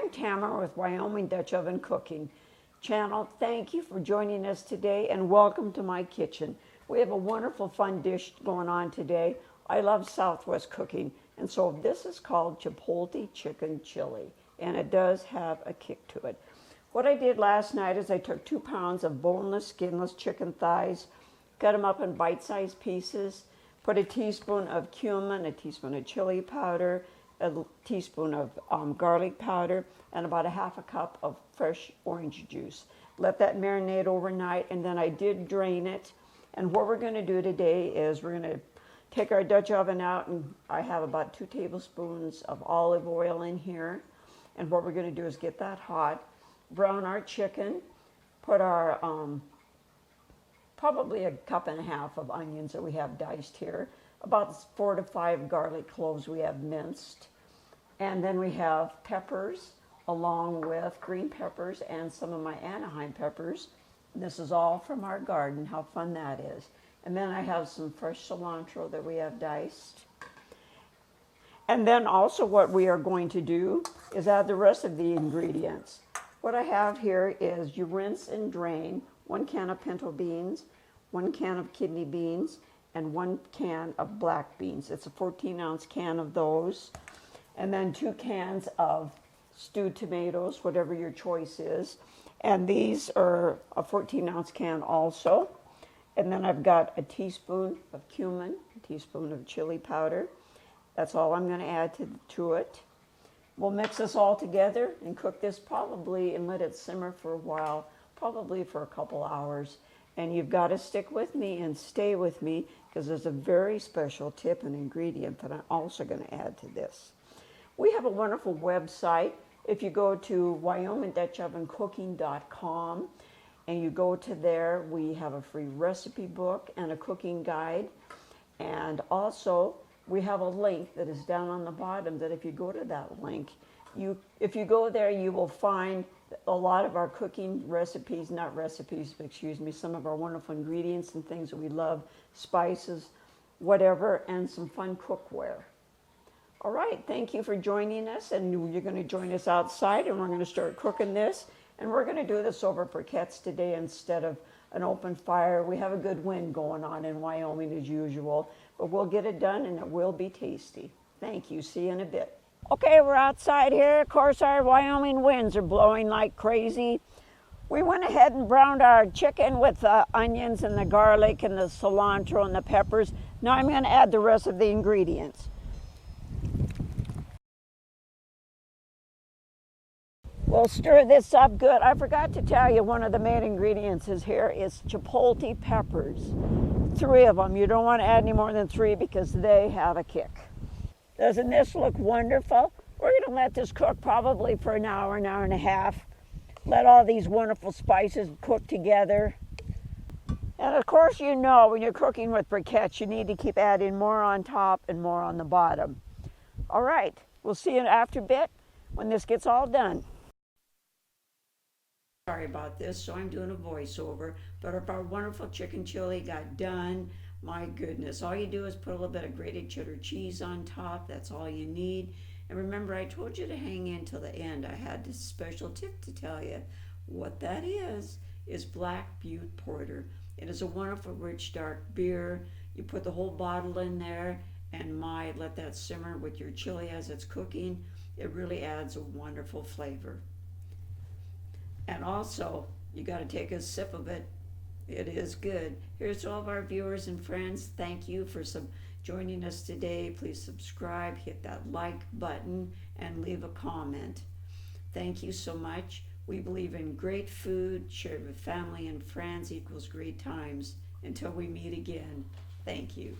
I'm Tamara with Wyoming Dutch Oven Cooking channel. Thank you for joining us today and welcome to my kitchen. We have a wonderful fun dish going on today. I love Southwest cooking, and so this is called Chipotle Chicken Chili, and it does have a kick to it. What I did last night is I took 2 pounds of boneless, skinless chicken thighs, cut them up in bite-sized pieces, put a teaspoon of cumin, a teaspoon of chili powder, a teaspoon of garlic powder, and about a half a cup of fresh orange juice. Let that marinate overnight, and then I did drain it. And what we're going to do today is we're going to take our Dutch oven out, and I have about 2 tablespoons of olive oil in here. And what we're going to do is get that hot, brown our chicken, put our probably a cup and a half of onions that we have diced here, about 4 to 5 garlic cloves we have minced, and then we have peppers along with green peppers and some of my Anaheim peppers. This is all from our garden. How fun that is. And then I have some fresh cilantro that we have diced. And then also what we are going to do is add the rest of the ingredients. What I have here is you rinse and drain 1 can of pinto beans, 1 can of kidney beans, and 1 can of black beans. It's a 14-ounce can of those. And then 2 cans of stewed tomatoes, whatever your choice is. And these are a 14-ounce can also. And then I've got a teaspoon of cumin, a teaspoon of chili powder. That's all I'm going to add to it. We'll mix this all together and cook this probably and let it simmer for a while, probably for a couple hours. And you've got to stick with me and stay with me because there's a very special tip and ingredient that I'm also going to add to this. We have a wonderful website. If you go to WyomingDutchOvenCooking.com and you go to there, we have a free recipe book and a cooking guide. And also, we have a link that is down on the bottom that if you go to that link, if you go there, you will find a lot of our cooking recipes, not recipes, excuse me, some of our wonderful ingredients and things that we love, spices, whatever, and some fun cookware. All right, thank you for joining us, and you're going to join us outside, and we're going to start cooking this. And we're going to do this over briquettes today instead of an open fire. We have a good wind going on in Wyoming as usual, but we'll get it done, and it will be tasty. Thank you. See you in a bit. Okay, we're outside here. Of course, our Wyoming winds are blowing like crazy. We went ahead and browned our chicken with the onions and the garlic and the cilantro and the peppers. Now I'm going to add the rest of the ingredients. We'll stir this up good. I forgot to tell you one of the main ingredients is here is Chipotle Peppers. 3 of them. You don't want to add any more than 3 because they have a kick. Doesn't this look wonderful? We're going to let this cook probably for an hour and a half. Let all these wonderful spices cook together. And of course, you know when you're cooking with briquettes, you need to keep adding more on top and more on the bottom. All right, we'll see you after a bit when this gets all done. Sorry about this, so I'm doing a voiceover, but if our wonderful chicken chili got done, my goodness, all you do is put a little bit of grated cheddar cheese on top. That's all you need. And remember, I told you to hang in till the end. I had this special tip to tell you. What that is Black Butte Porter. It is a wonderful, rich, dark beer. You put the whole bottle in there and let that simmer with your chili as it's cooking. It really adds a wonderful flavor. And also, you got to take a sip of it. It is good. Here's to all of our viewers and friends. Thank you for joining us today. Please subscribe, hit that like button, and leave a comment. Thank you so much. We believe in great food shared with family and friends equals great times. Until we meet again, thank you.